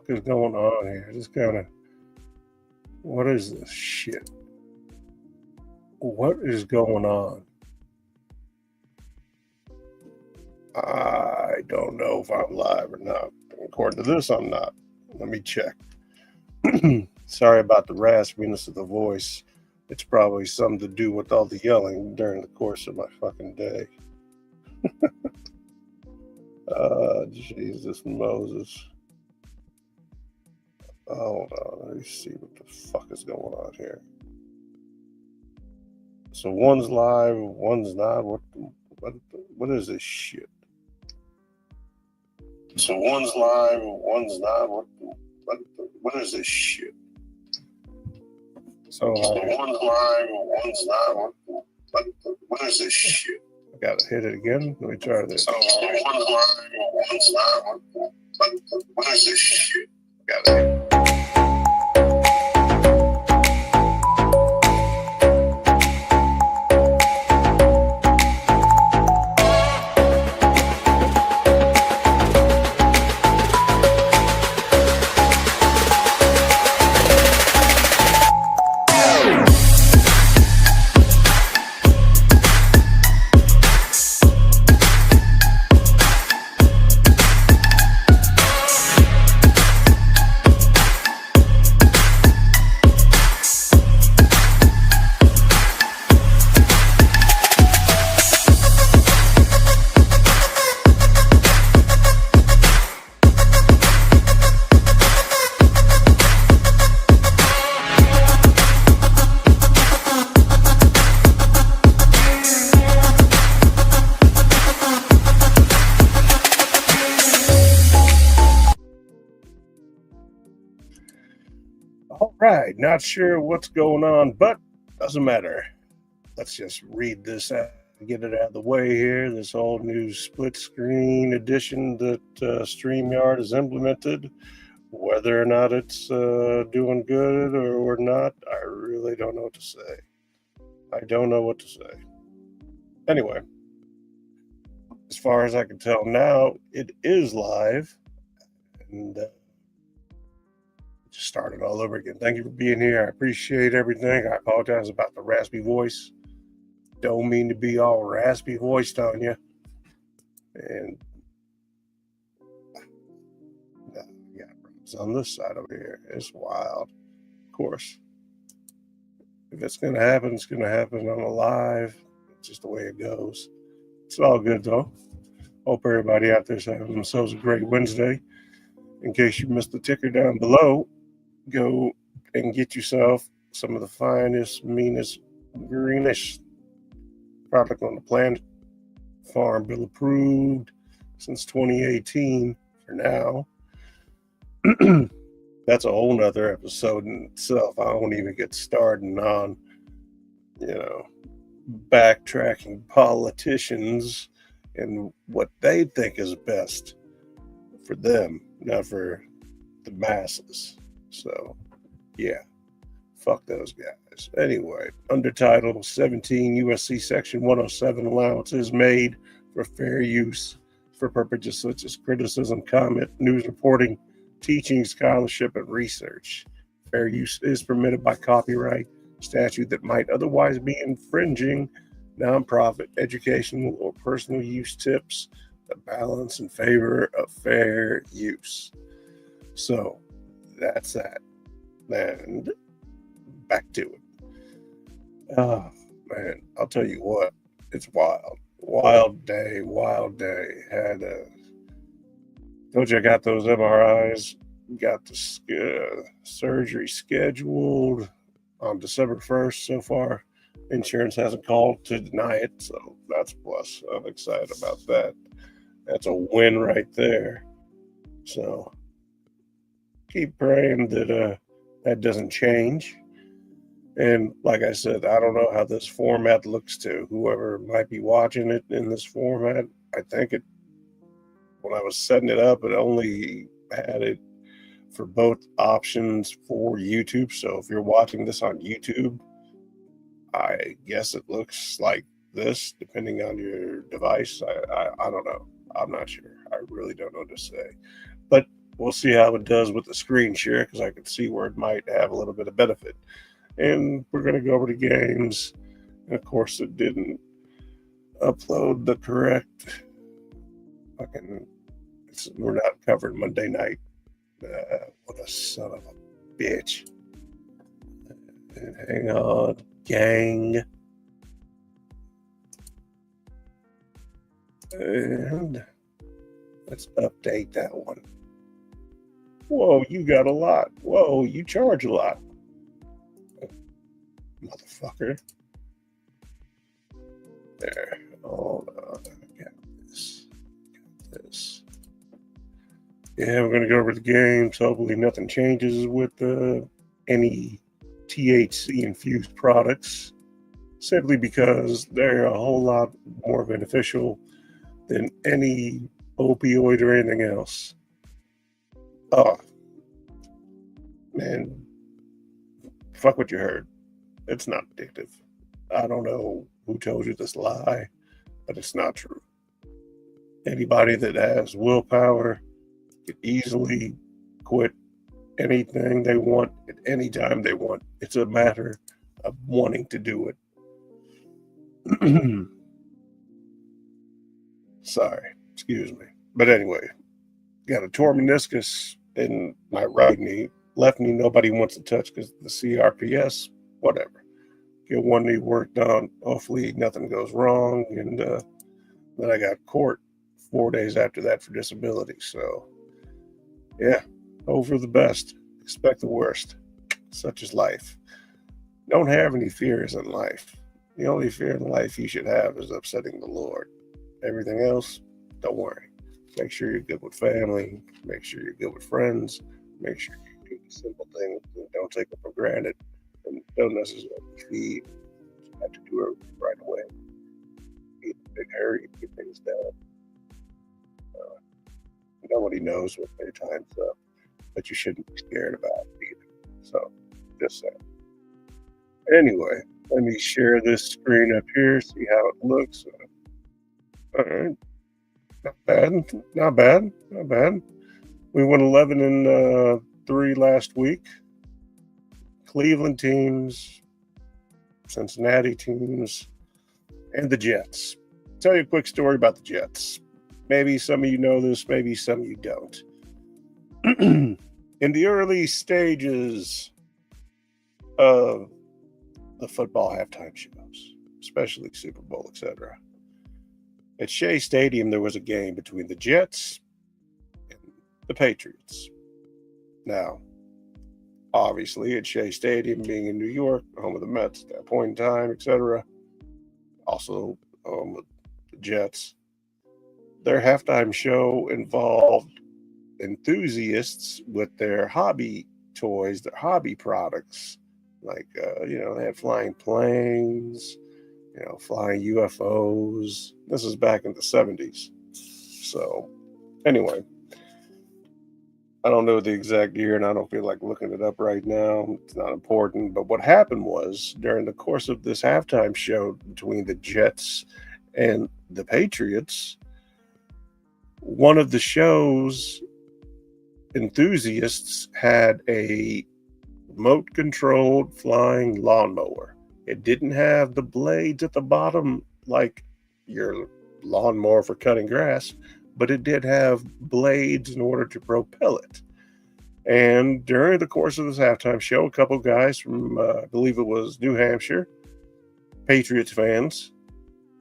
fuck is going on here? What is this shit? What is going on? I don't know if I'm live or not. According to this, I'm not. Let me check. Sorry about the raspiness of the voice. It's probably something to do with all the yelling during the course of my fucking day. Jesus Moses. Hold on, let me see what the fuck is going on here. So one's live, one's not. What is this shit? So one's live, one's not. What is this shit? So one's live, one's not. What is this shit? I gotta hit it again. Let me try this. So one's live, one's not. What is this shit? I gotta hit it. Right, not sure what's going on, but doesn't matter. Let's just read this out and get it out of the way here. This whole new split screen edition that StreamYard has implemented, whether or not it's doing good or not, I really don't know what to say. I don't know what to say. Anyway, as far as I can tell now, it is live, and just started all over again. Thank you for being here. I appreciate everything. I apologize about the raspy voice. Don't mean to be all raspy voiced on you. And yeah, it's on this side over here. It's wild. Of course, if it's gonna happen, it's gonna happen. I'm alive. It's just the way it goes. It's all good though. Hope everybody out there's having themselves a great Wednesday. In case you missed the ticker down below, go and get yourself some of the finest, meanest, greenest product on the planet. Farm Bill approved since 2018 for now. That's a whole nother episode in itself. I won't even get started on, backtracking politicians and what they think is best for them, not for the masses. So, yeah, fuck those guys. Anyway, under Title 17 USC Section 107, allowances made for fair use for purposes such as criticism, comment, news reporting, teaching, scholarship, and research. Fair use is permitted by copyright statute that might otherwise be infringing nonprofit, educational, or personal use tips the balance in favor of fair use. So, that's that. And back to it. Oh, man, I'll tell you what, it's wild. Wild day. Told you I got those MRIs, got the surgery scheduled on December 1st so far. Insurance hasn't called to deny it, so that's a plus. I'm excited about that. That's a win right there. So keep praying that that doesn't change. And like I said, I don't know how this format looks to whoever might be watching it in this format. I think when I was setting it up, it only had it for both options for YouTube. So if you're watching this on YouTube, I guess it looks like this, depending on your device. I don't know. I'm not sure. I really don't know what to say. But we'll see how it does with the screen share because I can see where it might have a little bit of benefit. And we're going to go over the games. And of course, it didn't upload the correct fucking. We're not covering Monday night. What a son of a bitch. Hang on, gang. And let's update that one. Whoa, you got a lot. Whoa, you charge a lot. Motherfucker. There. Hold on. Got this. Got this. Yeah, we're going to go over the games. Hopefully nothing changes with any THC infused products. Simply because they're a whole lot more beneficial than any opioid or anything else. Oh, man, fuck what you heard. It's not addictive. I don't know who told you this lie, but it's not true. Anybody that has willpower can easily quit anything they want at any time they want. It's a matter of wanting to do it. Sorry, excuse me. But anyway, got a torn meniscus in my right knee. Left knee, nobody wants to touch because the CRPS, whatever. Get one knee worked on. Hopefully nothing goes wrong. And then I got court 4 days after that for disability. So, yeah, hope for the best. Expect the worst. Such is life. Don't have any fears in life. The only fear in life you should have is upsetting the Lord. Everything else, don't worry. Make sure you're good with family. Make sure you're good with friends. Make sure you do the simple things and don't take them for granted. And don't necessarily feed. You have to do it right away. Be in a big hurry, get things done. Nobody knows what their time's up, but you shouldn't be scared about it either. So, just saying. Anyway, let me share this screen up here, see how it looks. All right. Not bad. Not bad. Not bad. We won 11 and 3 last week. Cleveland teams, Cincinnati teams, and the Jets. I'll tell you a quick story about the Jets. Maybe some of you know this, maybe some of you don't. In the early stages of the football halftime shows, especially Super Bowl, etc., at Shea Stadium, there was a game between the Jets and the Patriots. Now, obviously, at Shea Stadium, being in New York, home of the Mets at that point in time, etc., also home of the Jets, their halftime show involved enthusiasts with their hobby toys, their hobby products. Like, they had flying planes, flying UFOs. This is back in the 70s. So, anyway, I don't know the exact year and I don't feel like looking it up right now. It's not important. But what happened was during the course of this halftime show between the Jets and the Patriots, one of the show's enthusiasts had a remote-controlled flying lawnmower. It didn't have the blades at the bottom like your lawnmower for cutting grass, but it did have blades in order to propel it. And during the course of this halftime show, a couple guys from, I believe it was New Hampshire, Patriots fans,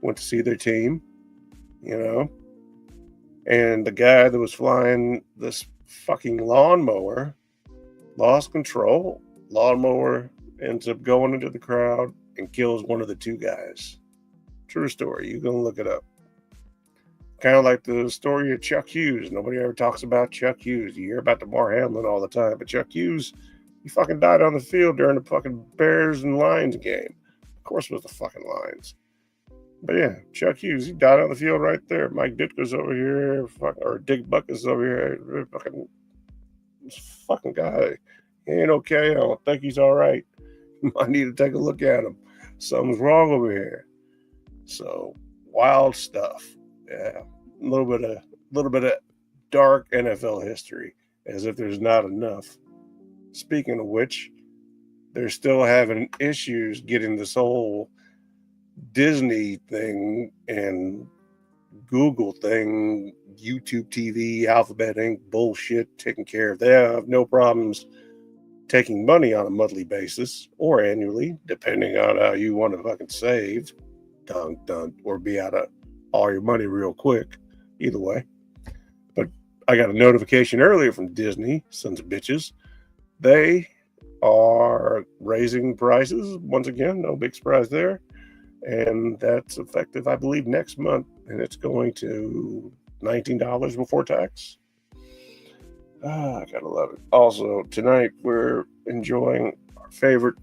went to see their team, and the guy that was flying this fucking lawnmower lost control. Lawnmower ends up going into the crowd and kills one of the two guys. True story. You can look it up. Kind of like the story of Chuck Hughes. Nobody ever talks about Chuck Hughes. You hear about DeMar Hamlin all the time, but Chuck Hughes, he fucking died on the field during the fucking Bears and Lions game. Of course it was the fucking Lions. But yeah, Chuck Hughes, he died on the field right there. Mike Ditka's over here, or Dick Buckus over here. This fucking guy, he ain't okay. I don't think he's all right. I need to take a look at him. Something's wrong over here. So wild stuff. Yeah, a little bit of dark NFL history. as if there's not enough. Speaking of which, they're still having issues getting this whole Disney thing and Google thing, YouTube TV, Alphabet Inc. bullshit taken care of. They have no problems taking money on a monthly basis or annually, depending on how you want to fucking save, or be out of all your money real quick. Either way. But I got a notification earlier from Disney, sons of bitches. They are raising prices once again. No big surprise there. And that's effective, I believe, next month. And it's going to $19 before tax. I gotta love it. Also, tonight we're enjoying our favorite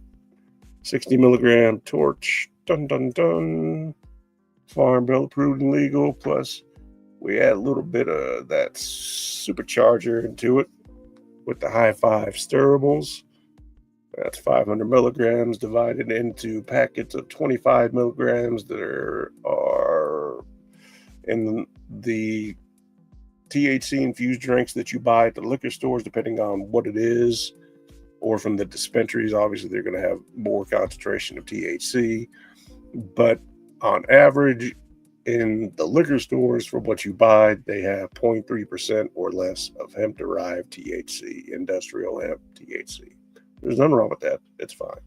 60 milligram torch. Dun dun dun. Farm Bill approved and legal. Plus, we add a little bit of that supercharger into it with the high five stirrables. That's 500 milligrams divided into packets of 25 milligrams that are in the THC infused drinks that you buy at the liquor stores, depending on what it is, or from the dispensaries. Obviously, they're going to have more concentration of THC, but on average, in the liquor stores, for what you buy, they have 0.3% or less of hemp-derived THC, industrial hemp THC. There's nothing wrong with that. It's fine.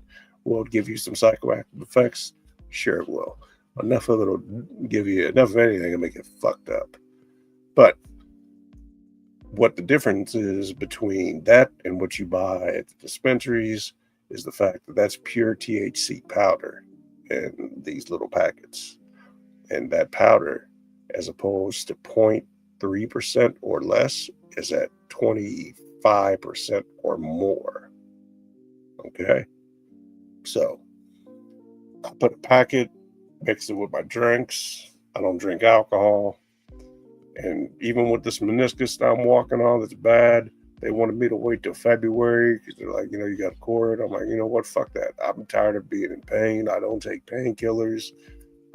Will it give you some psychoactive effects? Sure it will. Enough of it will give you enough of anything to make it fucked up. But what the difference is between that and what you buy at the dispensaries is the fact that that's pure THC powder in these little packets. And that powder, as opposed to 0.3% or less, is at 25% or more. Okay? So, I put a packet, mix it with my drinks. I don't drink alcohol. And even with this meniscus that I'm walking on that's bad, they wanted me to wait till February because they're like, you got a cord. I'm like, you know what? Fuck that. I'm tired of being in pain. I don't take painkillers.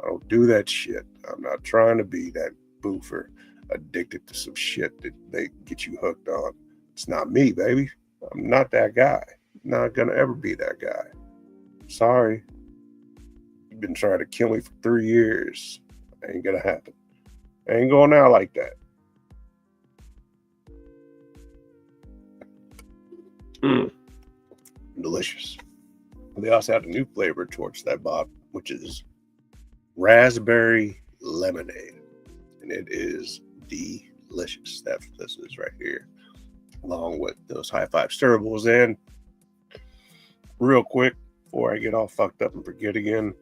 I don't do that shit. I'm not trying to be that boofer addicted to some shit that they get you hooked on. It's not me, baby. I'm not that guy. Not gonna ever be that guy. Sorry. You've been trying to kill me for 3 years. Ain't gonna happen. Ain't going out like that. Delicious. They also had a new flavor torch that I bought, which is raspberry lemonade, and it is delicious. That's what this is right here, along with those high five stirrables. And real quick, before I get all fucked up and forget again,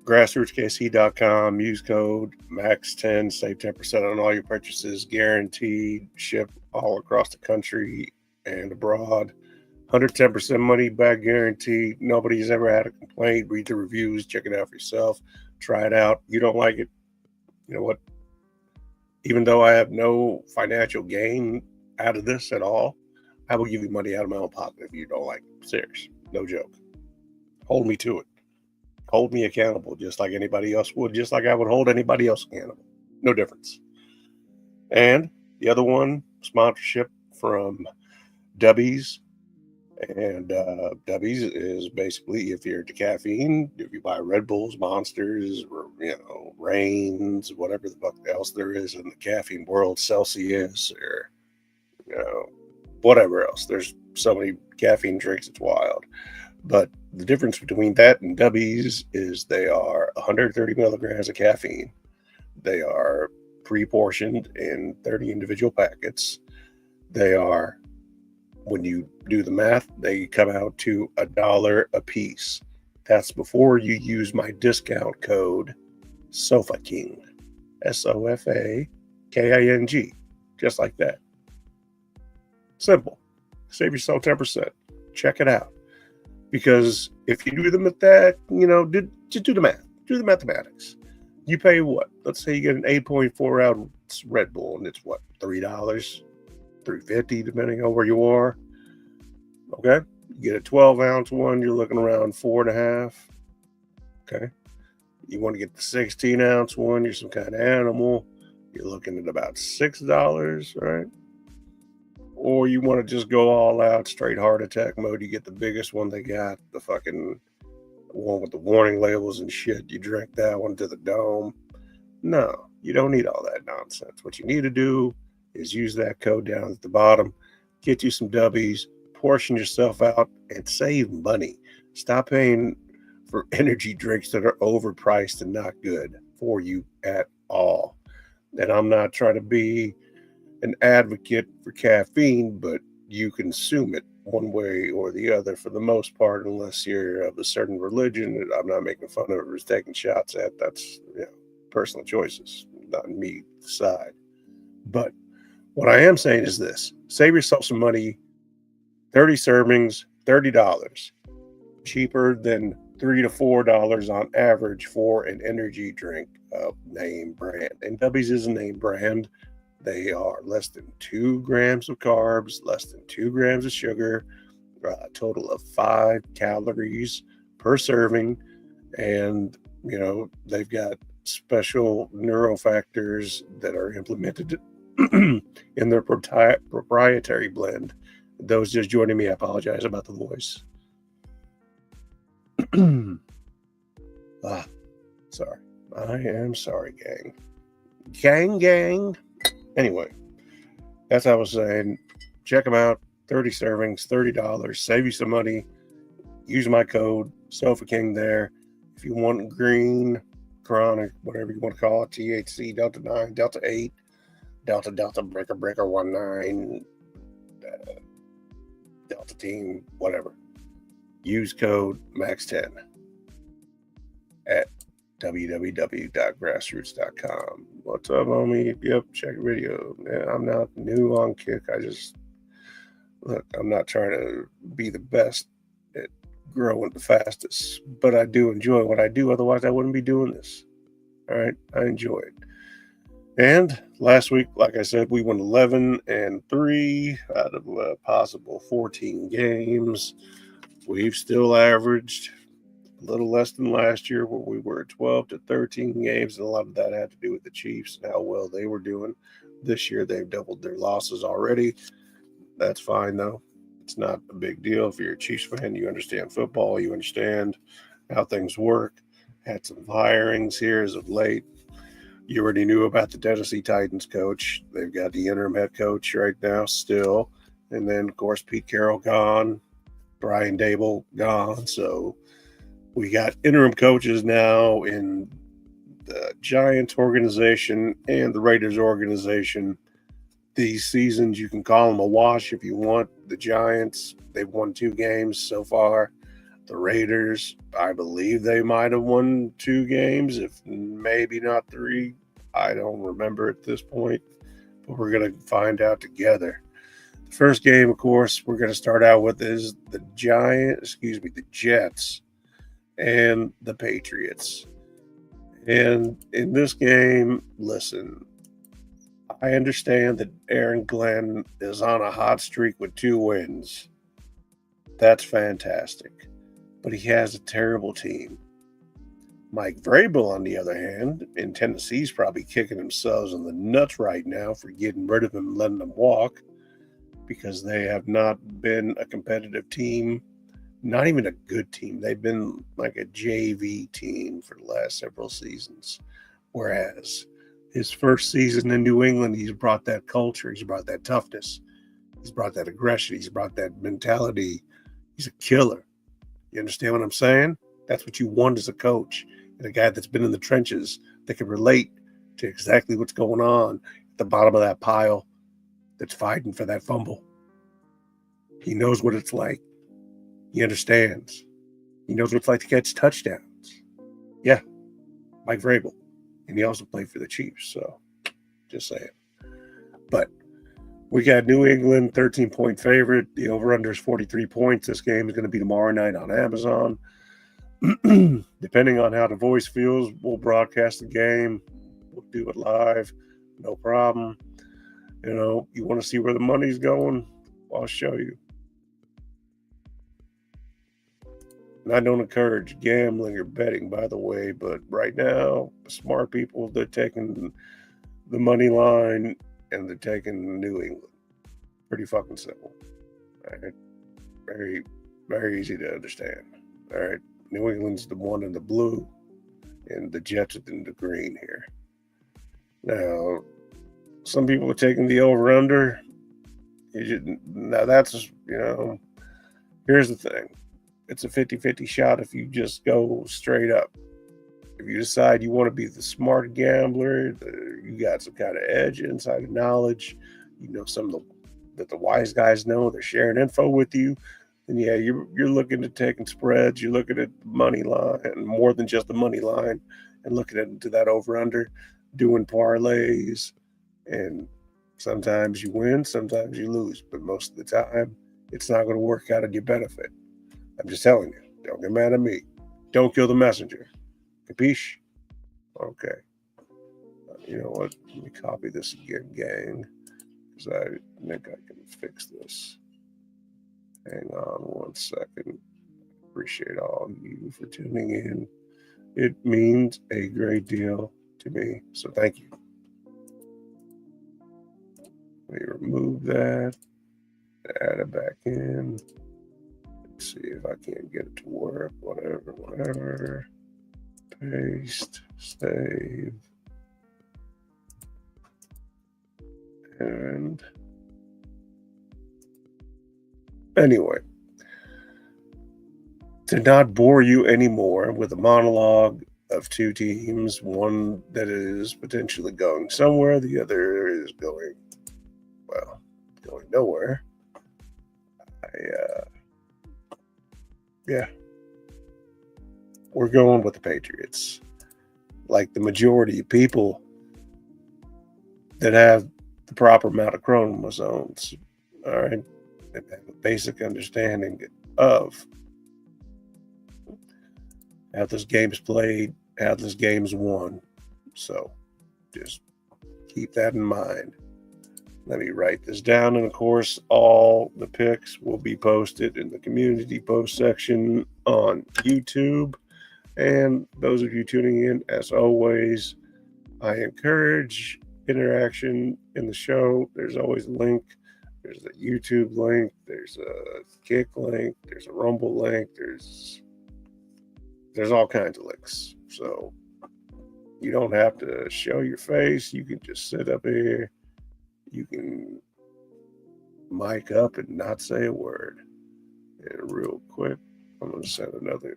grassrootskc.com, use code MAX10, save 10% on all your purchases, guaranteed, ship all across the country and abroad. 110% money back guaranteed. Nobody's ever had a complaint. Read the reviews, check it out for yourself, try it out. You don't like it, you know what? Even though I have no financial gain out of this at all, I will give you money out of my own pocket if you don't like it. Serious, no joke. Hold me to it. Hold me accountable just like anybody else would, just like I would hold anybody else accountable. No difference. And the other one, sponsorship from Dubbies. And Dubbies is basically, if you're into caffeine, if you buy Red Bulls, Monsters, or, Reigns, whatever the fuck else there is in the caffeine world, Celsius, or, whatever else. There's so many caffeine drinks, it's wild. But the difference between that and Dubbies is they are 130 milligrams of caffeine. They are pre-portioned in 30 individual packets. They are, when you do the math, they come out to $1 a piece. That's before you use my discount code SOFAKING, SOFAKING, just like that. Simple. Save yourself 10%. Check it out. Because if you do them at that, just do the math. Do the mathematics. You pay what? Let's say you get an 8.4 ounce Red Bull, and it's what? $3, $3.50, depending on where you are. Okay? You get a 12 ounce one, you're looking around $4.50. Okay? You want to get the 16 ounce one, you're some kind of animal, you're looking at about $6, right? or you want to just go all out, straight heart attack mode, you get the biggest one they got, the fucking one with the warning labels and shit. You drink that one to the dome. No, you don't need all that nonsense. What you need to do is use that code down at the bottom, get you some W's, portion yourself out, and save money. Stop paying for energy drinks that are overpriced and not good for you at all. And I'm not trying to be an advocate for caffeine, but you consume it one way or the other for the most part, unless you're of a certain religion. I'm not making fun of it or taking shots at. That's personal choices, not me to decide. But what I am saying is this: save yourself some money. 30 servings, $30, cheaper than $3 to $4 on average for an energy drink of name brand. And W's is a name brand. They are less than 2 grams of carbs, less than 2 grams of sugar, a total of 5 calories per serving. And, they've got special neurofactors that are implemented in their proprietary blend. Those just joining me, I apologize about the voice. Sorry. I am sorry, gang. Gang. Anyway, as I was saying, check them out. 30 servings, $30. Save you some money. Use my code, Sofa King there. If you want green, chronic, whatever you want to call it, THC, Delta 9, Delta 8, Delta, Breaker 19, Delta Team, whatever. Use code MAX10 at www.grassroots.com. What's up, homie? Yep, check video. Man, I'm not new on Kick. I'm not trying to be the best at growing the fastest, but I do enjoy what I do. Otherwise, I wouldn't be doing this. All right, I enjoy it. And last week, like I said, we went 11-3 out of possible 14 games. We've still averaged a little less than last year, where we were 12 to 13 games, and a lot of that had to do with the Chiefs and how well they were doing. This year, they've doubled their losses already. That's fine, though. It's not a big deal. If you're a Chiefs fan, you understand football, you understand how things work. Had some firings here as of late. You already knew about the Tennessee Titans coach. They've got the interim head coach right now still. And then, of course, Pete Carroll gone. Brian Daboll gone. So we got interim coaches now in the Giants organization and the Raiders organization. These seasons, you can call them a wash if you want. The Giants, they've won 2 games so far. The Raiders, I believe they might have won 2 games, if maybe not 3. I don't remember at this point, but we're going to find out together. The first game, of course, we're going to start out with is the Jets and the Patriots. And in this game, listen, I understand that Aaron Glenn is on a hot streak with 2 wins. That's fantastic. But he has a terrible team. Mike Vrabel, on the other hand, in Tennessee's probably kicking themselves in the nuts right now for getting rid of him and letting them walk, because they have not been a competitive team, not even a good team. They've been like a JV team for the last several seasons. Whereas his first season in New England, he's brought that culture, he's brought that toughness, he's brought that aggression, he's brought that mentality. He's a killer. You understand what I'm saying? That's what you want as a coach, and a guy that's been in the trenches that can relate to exactly what's going on at the bottom of that pile that's fighting for that fumble. He knows what it's like. He understands. He knows what it's like to catch touchdowns. Yeah, Mike Vrabel. And he also played for the Chiefs, so just saying. But we got New England, 13-point favorite. The over-under is 43 points. This game is going to be tomorrow night on Amazon. Depending on how the voice feels, we'll broadcast the game. We'll do it live. No problem. You want to see where the money's going? I'll show you. And I don't encourage gambling or betting, by the way, but right now, smart people, they're taking the money line and they're taking New England. pretty fucking simple. All right. Very, very easy to understand. All right. New England's the one in the blue, and the Jets are in the green here. Now, some people are taking the over-under. Now, that's, here's the thing. It's a 50-50 shot if you just go straight up. If you decide you want to be the smart gambler, you got some kind of edge, insider knowledge, some of that the wise guys know, they're sharing info with you, then yeah, you're looking at taking spreads, you're looking at money line, and more than just the money line, and looking into that over-under, doing parlays, and sometimes you win, sometimes you lose, but most of the time, it's not going to work out in your benefit. I'm just telling you, don't get mad at me. Don't kill the messenger. Capiche? Okay. You know what? Let me copy this again, gang, because I think I can fix this. Hang on one second. Appreciate all of you for tuning in. It means a great deal to me, so thank you. Let me remove that, add it back in. Let's see if I can't get it to work. Whatever. Paste, save, and anyway, to not bore you anymore with a monologue of two teams, one that is potentially going somewhere, the other is going nowhere. We're going with the Patriots. Like the majority of people that have the proper amount of chromosomes, all right, that have a basic understanding of how this game's played, how this game's won. So just keep that in mind. Let me write this down. And of course, all the picks will be posted in the community post section on YouTube. And those of you tuning in, as always, I encourage interaction in the show. There's always a link. There's a YouTube link. There's a Kick link. There's a Rumble link. There's all kinds of links. So you don't have to show your face. You can just sit up here. You can mic up and not say a word. And real quick, I'm going to send another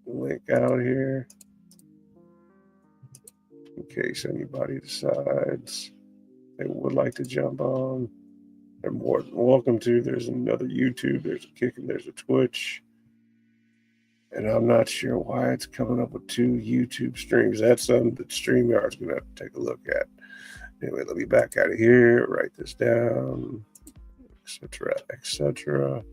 link out here in case anybody decides they would like to jump on. They're more than welcome to. There's another YouTube, there's a Kick, and there's a Twitch. And I'm not sure why it's coming up with two YouTube streams. That's something that StreamYard's going to have to take a look at. Anyway, let me back out of here, write this down, etc., etc.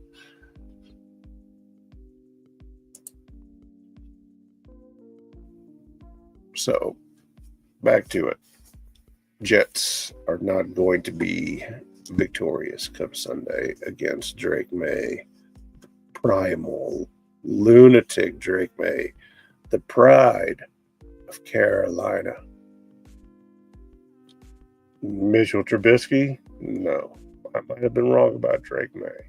So, back to it. Jets are not going to be victorious come Sunday against Drake May, primal, lunatic Drake May, the pride of Carolina. Mitchell Trubisky? No. I might have been wrong about Drake May.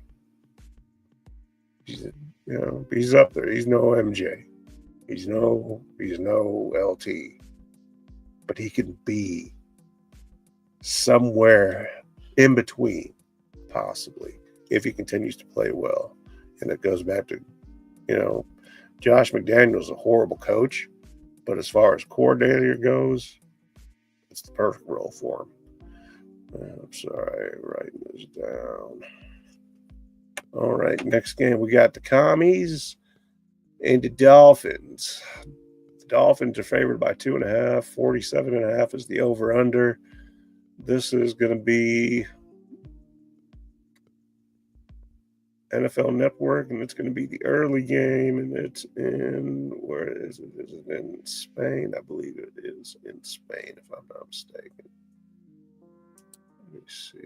He's up there. He's no MJ. He's no LT, but he can be somewhere in between, possibly, if he continues to play well. And it goes back to, Josh McDaniels, a horrible coach, but as far as coordinator goes, it's the perfect role for him. I'm sorry, writing this down. All right, next game we got the Commies and the Dolphins. The Dolphins are favored by 2.5. 47.5 is the over-under. This is going to be NFL Network, and it's going to be the early game, and it's in, where is it? Is it in Spain? I believe it is in Spain, if I'm not mistaken. Let me see.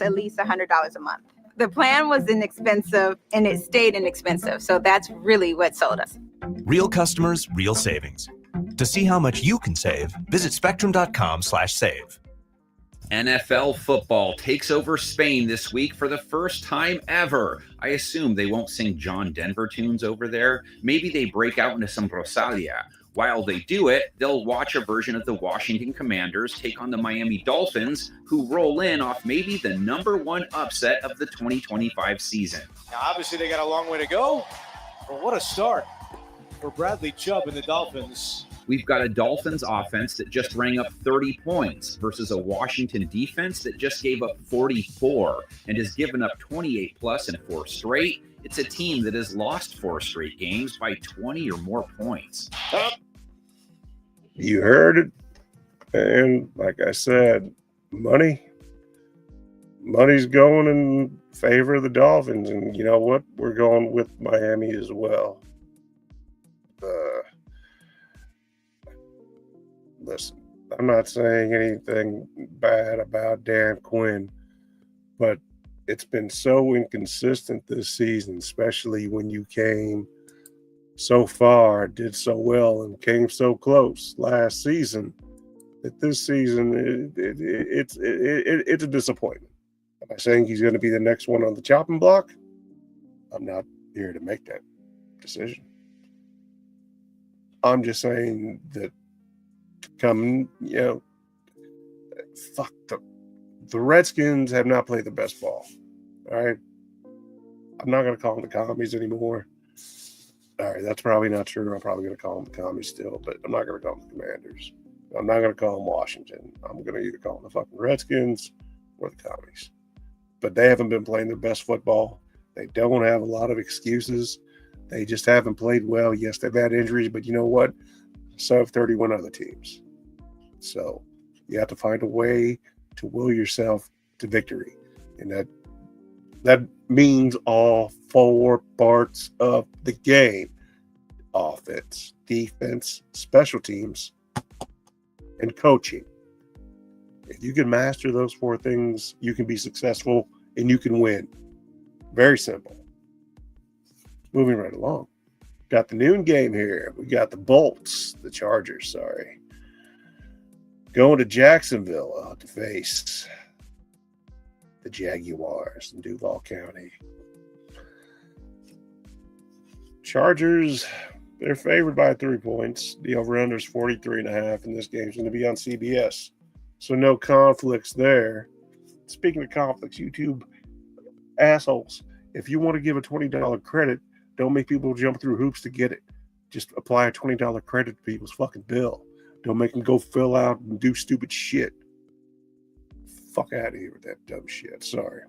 At least $100 a month. The plan was inexpensive and it stayed inexpensive. So that's really what sold us. Real customers, real savings. To see how much you can save, visit spectrum.com/save. NFL football takes over Spain this week for the first time ever. I assume they won't sing John Denver tunes over there. Maybe they break out into some Rosalia. While they do it, they'll watch a version of the Washington Commanders take on the Miami Dolphins, who roll in off maybe the #1 upset of the 2025 season. Now, obviously, they got a long way to go, but what a start for Bradley Chubb and the Dolphins. We've got a Dolphins offense that just rang up 30 points versus a Washington defense that just gave up 44 and has given up 28 plus in 4 straight. It's a team that has lost 4 straight games by 20 or more points. You heard it. And like I said, money's going in favor of the Dolphins. And you know what? We're going with Miami as well. Listen, I'm not saying anything bad about Dan Quinn, but it's been so inconsistent this season, especially when you came so far, did so well, and came so close last season, that this season it's a disappointment. Am I saying he's going to be the next one on the chopping block? I'm not here to make that decision. I'm just saying that fuck the Redskins have not played the best ball. All right. I'm not going to call them the commies anymore. All right. That's probably not true. I'm probably going to call them the commies still, but I'm not going to call them the Commanders. I'm not going to call them Washington. I'm going to either call them the fucking Redskins or the commies. But they haven't been playing their best football. They don't have a lot of excuses. They just haven't played well. Yes, they've had injuries, but you know what? So have 31 other teams. So you have to find a way to will yourself to victory. And that means all 4 parts of the game: offense, defense, special teams, and coaching. If you can master those 4 things, you can be successful and you can win. Very simple. Moving right along. Got the noon game here. We got the Chargers, going to Jacksonville to face the Jaguars in Duval County. Chargers, they're favored by 3 points. The over-under is 43.5, and this game's going to be on CBS. So no conflicts there. Speaking of conflicts, YouTube assholes, if you want to give a $20 credit, don't make people jump through hoops to get it. Just apply a $20 credit to people's fucking bill. Don't make them go fill out and do stupid shit. Fuck out of here with that dumb shit. Sorry.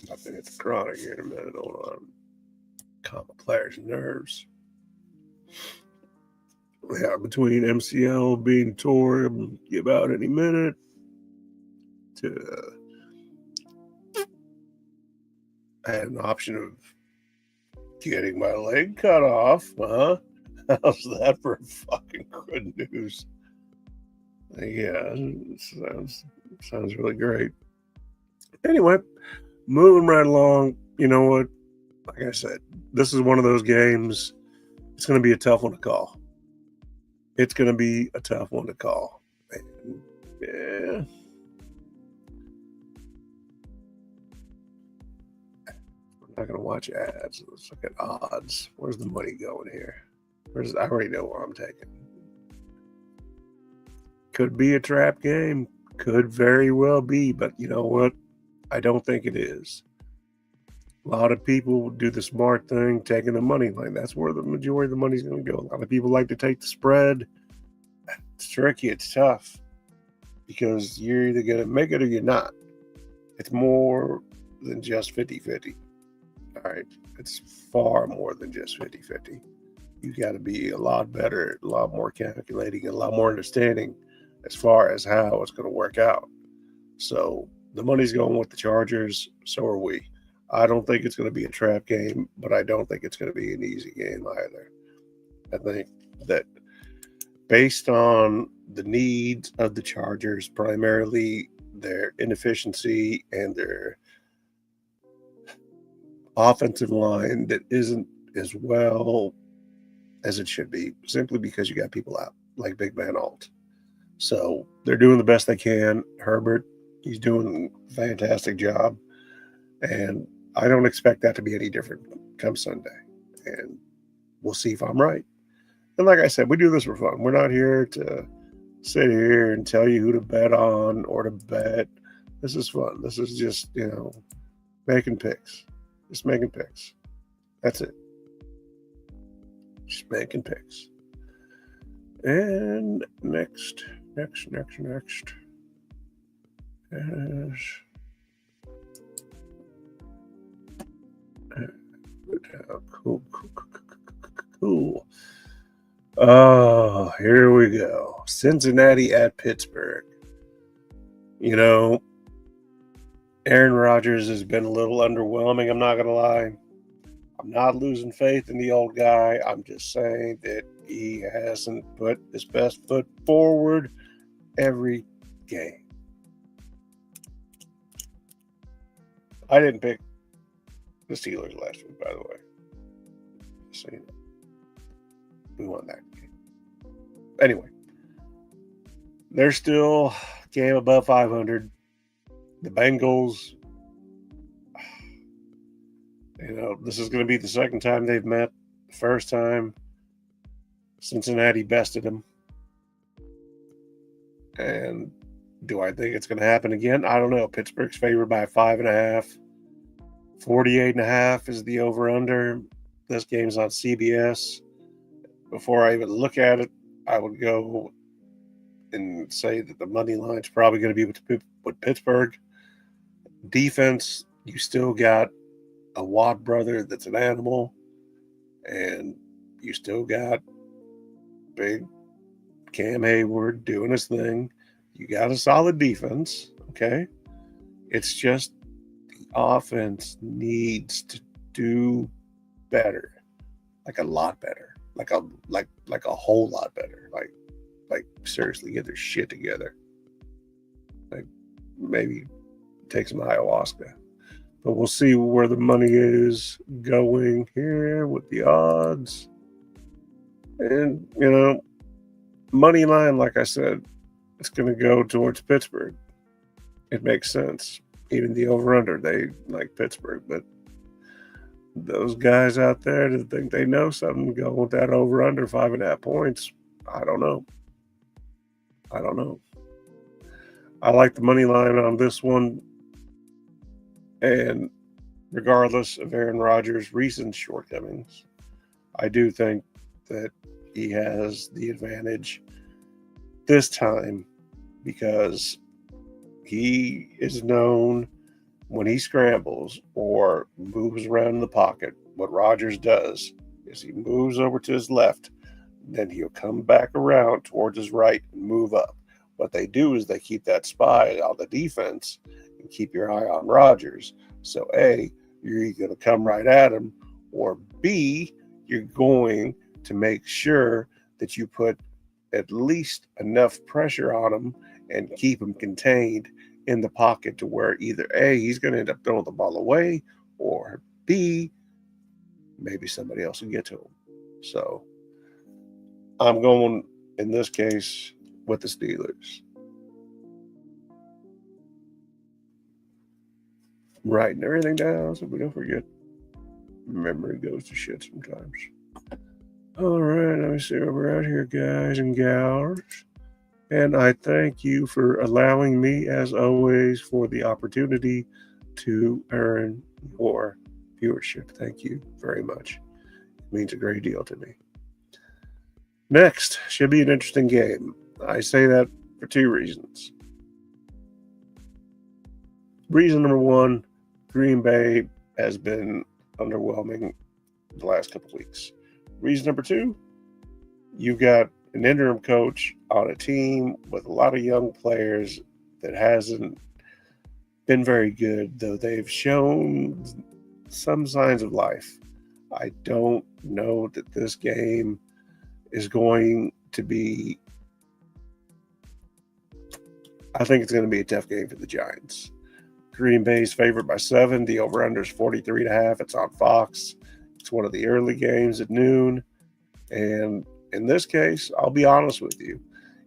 I've been at the chronic here in a minute. Hold on. Calm the players' nerves. Yeah, between MCL being torn about any minute to I had an option of getting my leg cut off. How's that for fucking good news? Yeah, sounds really great. Anyway, moving right along. You know what? Like I said, this is one of those games. It's going to be a tough one to call. It's going to be a tough one to call. And, yeah. We're not going to watch ads. Let's look at odds. Where's the money going here? I already know where I'm taking. Could be a trap game. Could very well be. But you know what? I don't think it is. A lot of people do the smart thing, taking the money line. That's where the majority of the money's going to go. A lot of people like to take the spread. It's tricky. It's tough because you're either going to make it or you're not. It's more than just 50-50. All right. It's far more than just 50-50. You got to be a lot better, a lot more calculating, a lot more understanding as far as how it's going to work out. So the money's going with the Chargers. So are we. I don't think it's going to be a trap game, but I don't think it's going to be an easy game either. I think that based on the needs of the Chargers, primarily their inefficiency and their offensive line that isn't as well as it should be, simply because you got people out like Big Man Alt. So they're doing the best they can. Herbert, he's doing a fantastic job. And I don't expect that to be any different come Sunday. And we'll see if I'm right. And like I said, we do this for fun. We're not here to sit here and tell you who to bet on or to bet. This is fun. This is just, making picks. Just making picks. That's it. Just making picks. And next. Cool. Oh, here we go. Cincinnati at Pittsburgh. Aaron Rodgers has been a little underwhelming, I'm not going to lie. I'm not losing faith in the old guy. I'm just saying that he hasn't put his best foot forward every game. I didn't pick the Steelers last week, by the way. So, we won that game. Anyway, they're still a game above 500. The Bengals, this is going to be the second time they've met. The first time, Cincinnati bested them. And do I think it's going to happen again? I don't know. Pittsburgh's favored by 5.5. 48.5 is the over-under. This game's on CBS. Before I even look at it, I would go and say that the money line's probably going to be with Pittsburgh. Defense, you still got a Watt brother that's an animal, and you still got big Cam Hayward doing his thing. You got a solid defense, okay? It's just the offense needs to do better, like a lot better, like a whole lot better, like seriously get their shit together. Like maybe take some ayahuasca. But we'll see where the money is going here with the odds. And, money line, like I said, it's going to go towards Pittsburgh. It makes sense. Even the over-under, they like Pittsburgh. But those guys out there that think they know something, go with that over-under 5.5 points. I don't know. I like the money line on this one. And regardless of Aaron Rodgers' recent shortcomings, I do think that he has the advantage this time because he is known when he scrambles or moves around in the pocket. What Rodgers does is he moves over to his left, then he'll come back around towards his right and move up. What they do is they keep that spy on the defense and keep your eye on Rodgers. So A, you're either going to come right at him, or B, you're going to make sure that you put at least enough pressure on him and keep him contained in the pocket to where either A, he's going to end up throwing the ball away, or B, maybe somebody else will get to him. So I'm going, in this case, with the Steelers. Writing everything down so we don't forget. Memory goes to shit sometimes. All right, let me see where we're at here, guys and gals. And I thank you for allowing me, as always, for the opportunity to earn your viewership. Thank you very much. It means a great deal to me. Next should be an interesting game. I say that for two reasons. Reason number one, Green Bay has been underwhelming the last couple of weeks. Reason number two, you've got an interim coach on a team with a lot of young players that hasn't been very good, though they've shown some signs of life. I don't know that this game is going to be, I think it's going to be a tough game for the Giants Green Bay's favored by 7. The over-under is 43.5. It's on Fox. It's one of the early games at noon. And in this case, I'll be honest with you.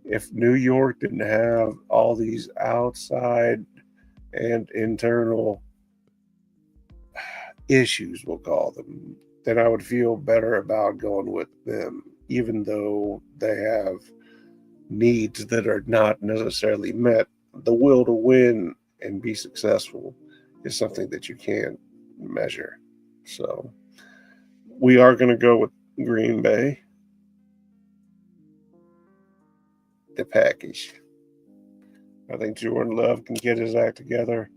If New York didn't have all these outside and internal issues, we'll call them, then I would feel better about going with them, even though they have needs that are not necessarily met. The will to win and be successful is something that you can't measure. So we are going to go with Green Bay. The package. I think Jordan Love can get his act together.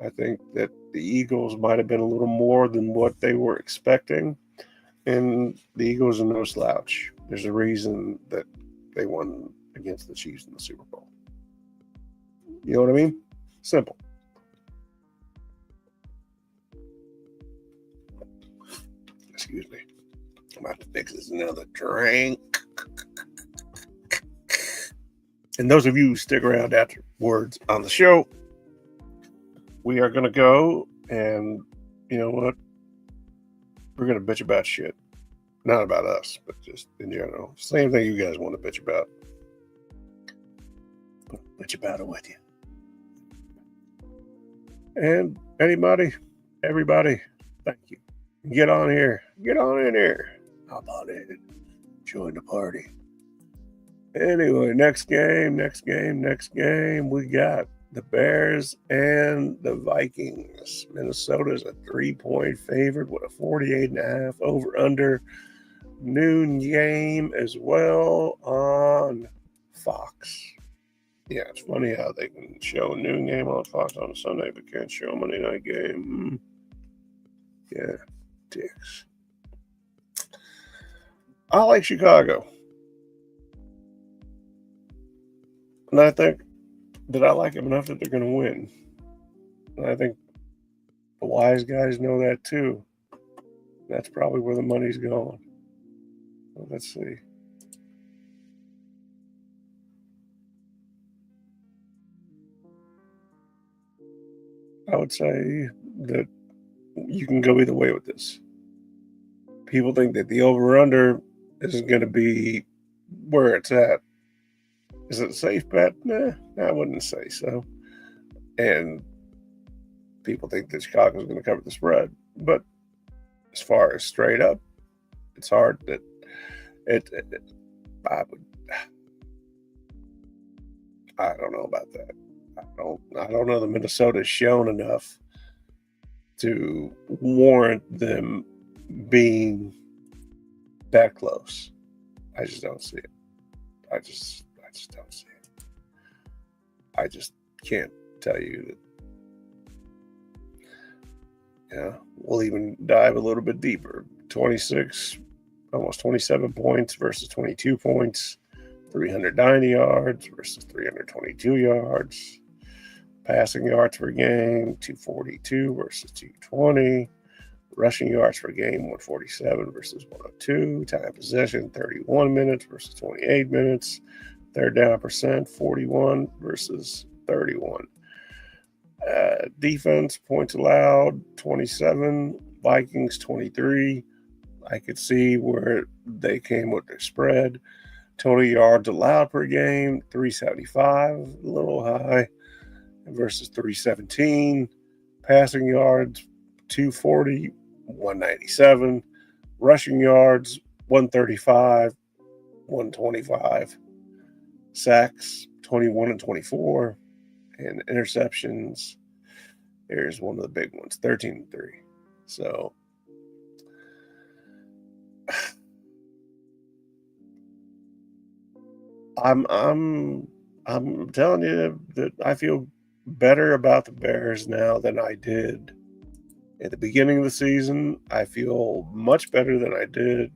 I think that the Eagles might have been a little more than what they were expecting. And the Eagles are no slouch. There's a reason that they won against the Chiefs in the Super Bowl. You know what I mean? Simple. Excuse me. I'm about to fix this another drink. And those of you who stick around afterwards on the show, we are going to go and, you know what? We're going to bitch about shit. Not about us, but just in general. Same thing you guys want to bitch about. Bitch about it with you. And everybody, thank you. Get on here. Get on in here. How about it? Join the party. Anyway, next game. We got the Bears and the Vikings. Minnesota's a 3-point favorite with a 48.5 over-under. Noon game as well on Fox. Yeah, it's funny how they can show a noon game on Fox on a Sunday, but can't show a Monday night game. Yeah, dicks. I like Chicago. And I think that I like them enough that they're going to win. And I think the wise guys know that too. That's probably where the money's going. Well, let's see. I would say that you can go either way with this. People think that the over-under is going to be where it's at. Is it a safe bet? Nah, I wouldn't say so. And people think that Chicago's going to cover the spread. But as far as straight up, it's hard that I don't know about that. I don't know that Minnesota's shown enough to warrant them being that close. I just don't see it. I just don't see it. I just can't tell you that. Yeah, we'll even dive a little bit deeper. 26, almost 27 points versus 22 points. 390 yards versus 322 yards. Passing yards per game, 242 versus 220. Rushing yards per game, 147 versus 102. Time possession, 31 minutes versus 28 minutes. Third down percent, 41 versus 31. Defense, points allowed, 27. Vikings, 23. I could see where they came with their spread. Total yards allowed per game, 375, a little high, versus 317. Passing yards, 240, 197. Rushing yards, 135, 125. Sacks, 21 and 24. And interceptions, there's one of the big ones, 13 and 3. So I'm telling you that I feel better about the Bears now than I did at the beginning of the season. I feel much better than I did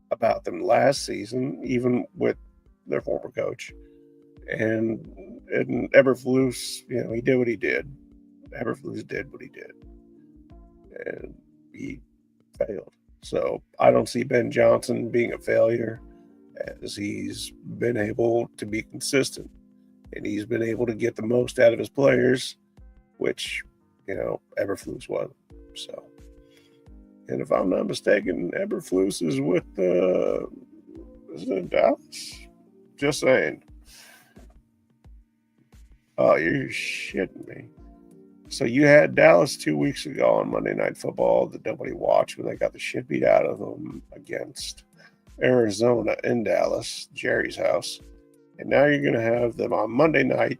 about them last season, even with their former coach. And Eberflus, he did what he did. Eberflus did what he did. And he failed. So I don't see Ben Johnson being a failure, as he's been able to be consistent. And he's been able to get the most out of his players which, Eberflus was. So, and if I'm not mistaken, Eberflus is with is it Dallas? Just saying. Oh, you're shitting me. So you had Dallas 2 weeks ago on Monday Night Football that nobody watched when they got the shit beat out of them against Arizona in Dallas, Jerry's house. And now you're going to have them on Monday night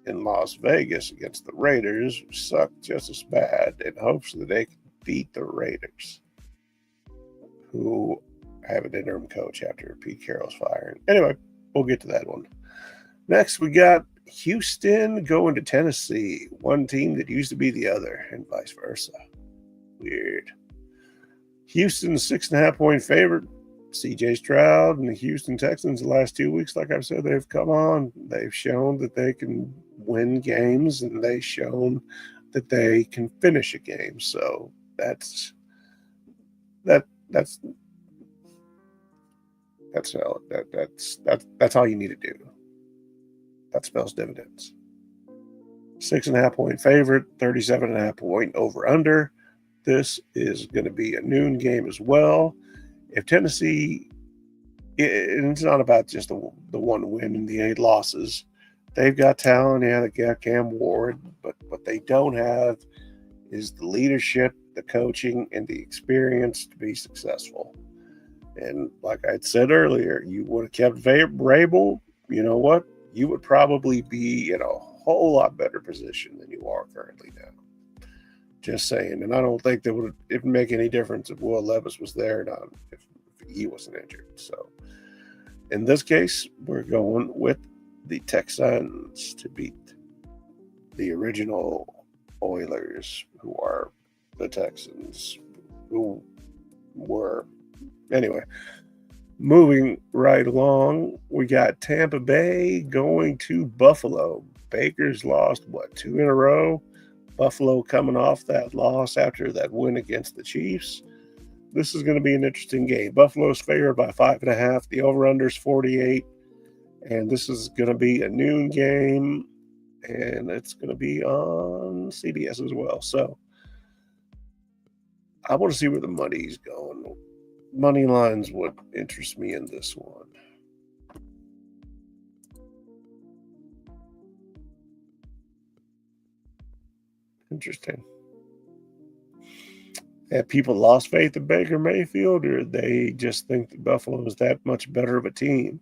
in Las Vegas against the Raiders, who suck just as bad, in hopes that they can beat the Raiders, who have an interim coach after Pete Carroll's firing. Anyway, we'll get to that one. Next, we got Houston going to Tennessee, one team that used to be the other, and vice versa. Weird. Houston's 6.5-point favorite. CJ Stroud and the Houston Texans the last 2 weeks, like I've said, they've come on. They've shown that they can win games, and they've shown that they can finish a game. So that's all you need to do. That spells dividends. 6.5-point favorite, 37.5-point over under. This is going to be a noon game as well. If Tennessee, it's not about just the one win and the 8 losses. They've got talent. Yeah, they got Cam Ward, but what they don't have is the leadership, the coaching, and the experience to be successful. And like I said earlier, you would have kept Vrabel. You know what? You would probably be in a whole lot better position than you are currently now. Just saying. And I don't think that would make any difference if Will Levis was there or not, if he wasn't injured. So in this case, we're going with the Texans to beat the original Oilers, who are the Texans, who were. Anyway, moving right along, we got Tampa Bay going to Buffalo. Baker's lost, 2 in a row? Buffalo coming off that loss after that win against the Chiefs. This is going to be an interesting game. Buffalo's favored by 5.5. The over-under's 48. And this is going to be a noon game. And it's going to be on CBS as well. So I want to see where the money's going. Money lines would interest me in this one. Interesting. Have people lost faith in Baker Mayfield, or they just think that Buffalo is that much better of a team?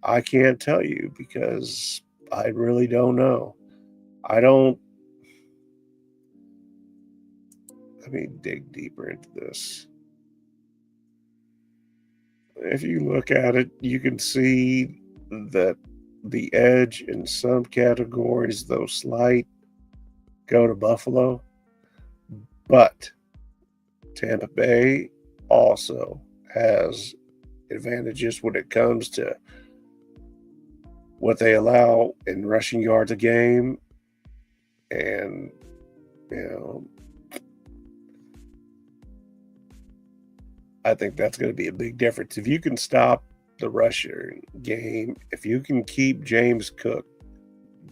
I can't tell you because I really don't know. Let me dig deeper into this. If you look at it, you can see that the edge in some categories, though slight, go to Buffalo. But Tampa Bay also has advantages when it comes to what they allow in rushing yards a game. And, I think that's going to be a big difference. If you can stop the rusher game, if you can keep James Cook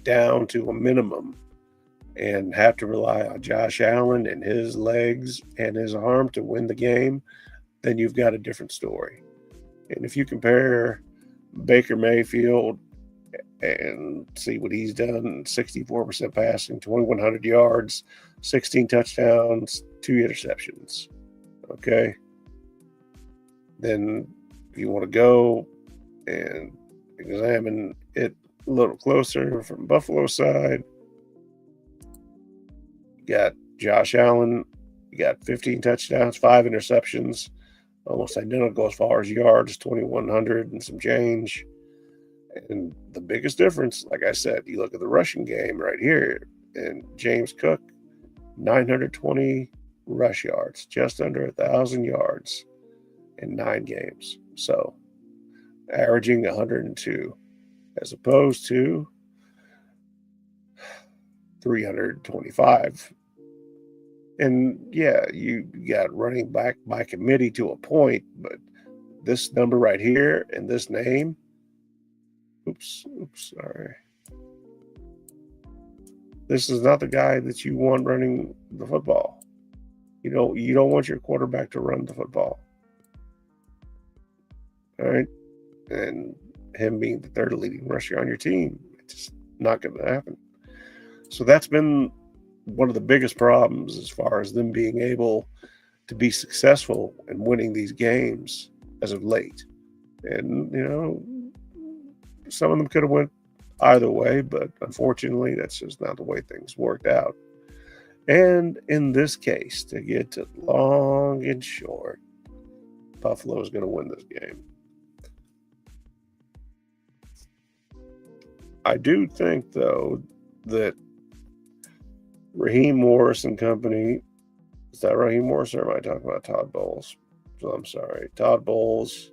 down to a minimum and have to rely on Josh Allen and his legs and his arm to win the game, then you've got a different story. And if you compare Baker Mayfield and see what he's done, 64% passing, 2,100 yards, 16 touchdowns, 2 interceptions. Okay. Then if you want to go and examine it a little closer from Buffalo's side, you got Josh Allen, you got 15 touchdowns, 5 interceptions, almost identical as far as yards, 2,100 and some change. And the biggest difference, like I said, you look at the rushing game right here, and James Cook, 920 rush yards, just under 1,000 yards in 9 games. So averaging 102 as opposed to 325. And yeah, you got running back by committee to a point, but this number right here and this name, sorry. This is not the guy that you want running the football. You don't want your quarterback to run the football. All right. And him being the third leading rusher on your team, it's just not going to happen. So that's been one of the biggest problems as far as them being able to be successful and winning these games as of late. And, some of them could have went either way, but unfortunately, that's just not the way things worked out. And in this case, to get to long and short, Buffalo is going to win this game. I do think, though, that Raheem Morris and company, is that Raheem Morris or am I talking about Todd Bowles? So I'm sorry. Todd Bowles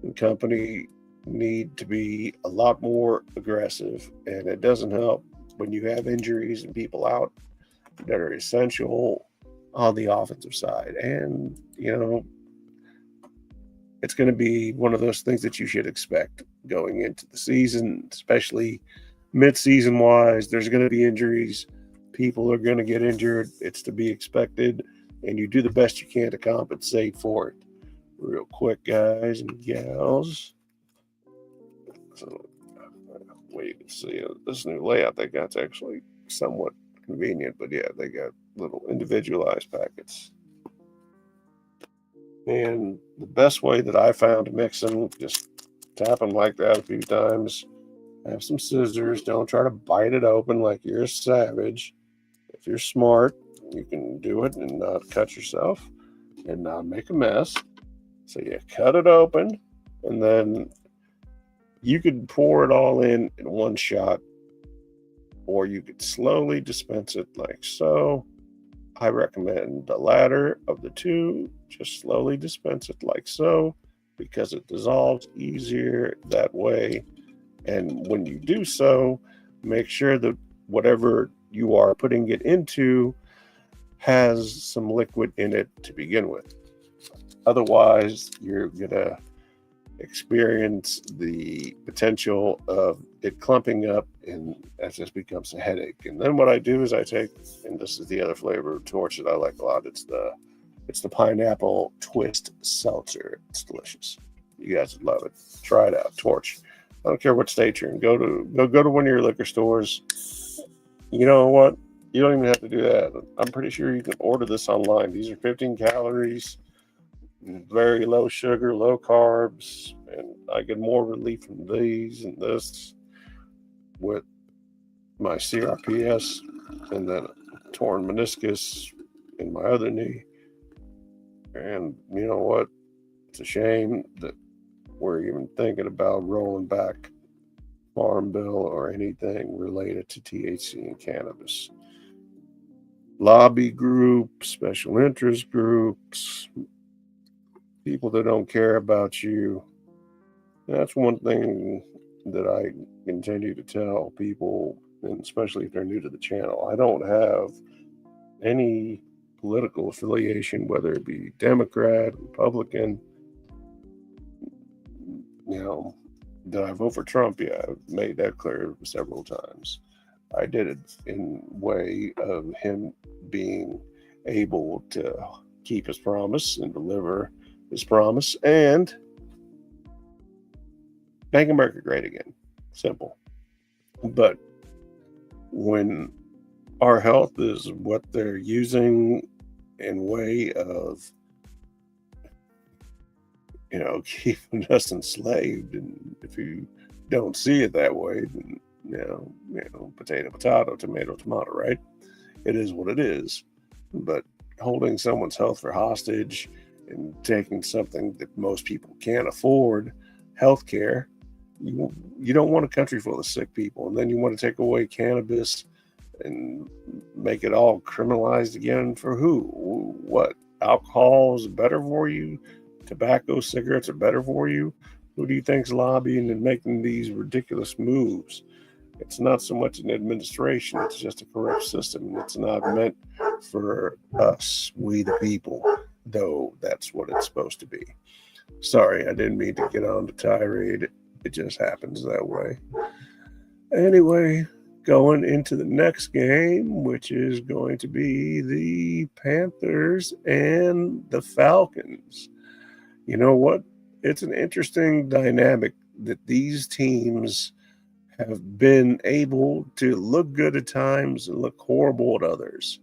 and company need to be a lot more aggressive, and it doesn't help when you have injuries and people out that are essential on the offensive side. And, it's going to be one of those things that you should expect going into the season, especially mid-season wise. There's going to be injuries. People are going to get injured. It's to be expected, and you do the best you can to compensate for it. Real quick, guys and gals. So, well, you can see this new layout they got's actually somewhat convenient, but yeah, they got little individualized packets. And the best way that I found to mix them, just tap them like that a few times. Have some scissors. Don't try to bite it open like you're a savage. If you're smart, you can do it and not cut yourself and not make a mess. So you cut it open, and then you could pour it all in one shot, or you could slowly dispense it like so. I recommend the latter of the two. Just slowly dispense it like so, because it dissolves easier that way. And when you do so, make sure that whatever you are putting it into has some liquid in it to begin with. Otherwise, you're going to experience the potential of it clumping up, and that just becomes a headache. And then what I do is I take, and this is the other flavor of Torch that I like a lot. It's the pineapple twist seltzer. It's delicious. You guys would love it. Try it out. Torch. I don't care what state you're in. Go to one of your liquor stores. You know what? You don't even have to do that. I'm pretty sure you can order this online. These are 15 calories, very low sugar, low carbs, and I get more relief from these and this with my CRPS and then a torn meniscus in my other knee. And you know what? It's a shame that we're even thinking about rolling back Farm Bill or anything related to THC and cannabis. Lobby groups, special interest groups, people that don't care about you. That's one thing that I continue to tell people, and especially if they're new to the channel. I don't have any political affiliation, whether it be Democrat, Republican. Did I vote for Trump? Yeah, I've made that clear several times. I did it in way of him being able to keep his promise and deliver his promise and make America great again. Simple. But when our health is what they're using in way of keeping us enslaved, and if you don't see it that way, then potato, tomato, right? It is what it is. But holding someone's health for hostage and taking something that most people can't afford, healthcare, you don't want a country full of sick people, and then you want to take away cannabis and make it all criminalized again for who? What? Alcohol is better for you? Tobacco, cigarettes are better for you? Who do you think's lobbying and making these ridiculous moves? It's not so much an administration, it's just a corrupt system. It's not meant for us, we the people, though that's what it's supposed to be. Sorry, I didn't mean to get on the tirade. It just happens that way. Anyway, going into the next game, which is going to be the Panthers and the Falcons. You know what? It's an interesting dynamic that these teams have been able to look good at times and look horrible at others.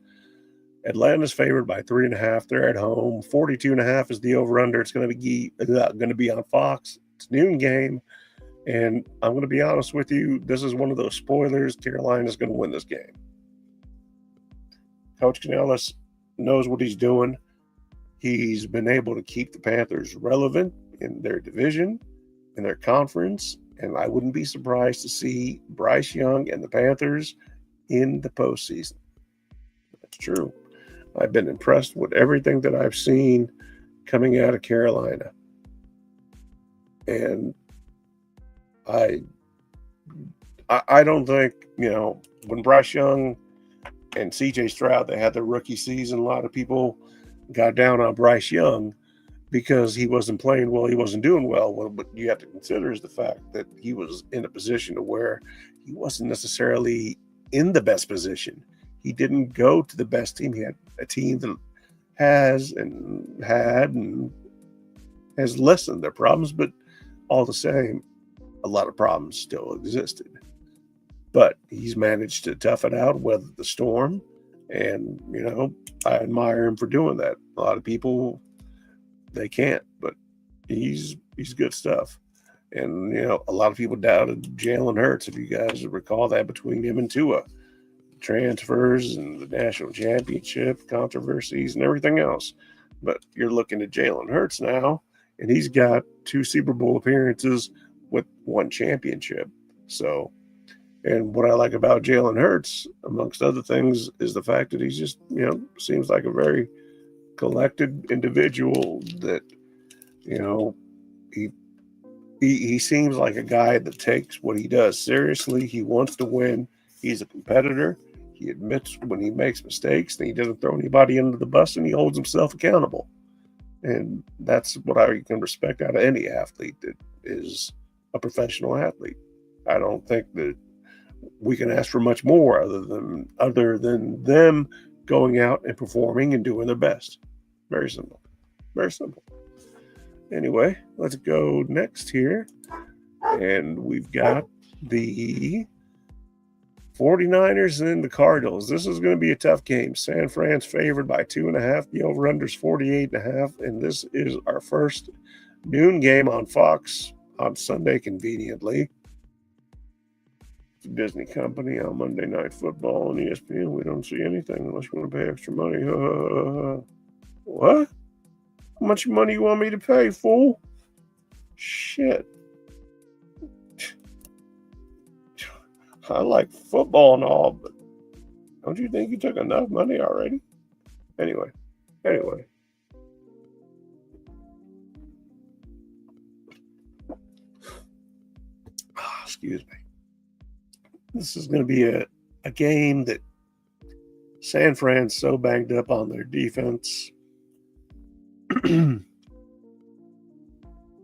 Atlanta's favored by 3.5. They're at home. 42.5 is the over-under. It's going to be on Fox. It's a noon game. And I'm going to be honest with you, this is one of those spoilers. Carolina's going to win this game. Coach Canellis knows what he's doing. He's been able to keep the Panthers relevant in their division, in their conference, and I wouldn't be surprised to see Bryce Young and the Panthers in the postseason. That's true. I've been impressed with everything that I've seen coming out of Carolina. And I don't think, when Bryce Young and CJ Stroud, they had their rookie season, a lot of people got down on Bryce Young because he wasn't playing well, he wasn't doing well. What you have to consider is the fact that he was in a position to where he wasn't necessarily in the best position. He didn't go to the best team. He had a team that has lessened their problems, but all the same, a lot of problems still existed. But he's managed to tough it out, weather the storm, and, I admire him for doing that. A lot of people, they can't, but he's good stuff. And, a lot of people doubted Jalen Hurts, if you guys recall that, between him and Tua. Transfers and the national championship controversies and everything else. But you're looking at Jalen Hurts now, and he's got 2 Super Bowl appearances with 1 championship. So, and what I like about Jalen Hurts, amongst other things, is the fact that he's just, seems like a very collected individual that, he seems like a guy that takes what he does seriously. He wants to win. He's a competitor. He admits when he makes mistakes, and he doesn't throw anybody under the bus, and he holds himself accountable. And that's what I can respect out of any athlete that is a professional athlete. I don't think that we can ask for much more other than them going out and performing and doing their best. Very simple. Very simple. Anyway, let's go next here. And we've got the 49ers and the Cardinals. This is going to be a tough game. San Fran's favored by 2.5. The over-under's 48.5. And this is our first noon game on Fox on Sunday, conveniently. The Disney Company on Monday Night Football on ESPN. We don't see anything unless you want to pay extra money. What? How much money you want me to pay, fool? Shit. I like football and all, but don't you think you took enough money already? Anyway. Excuse me. This is going to be a game that San Fran's so banged up on their defense.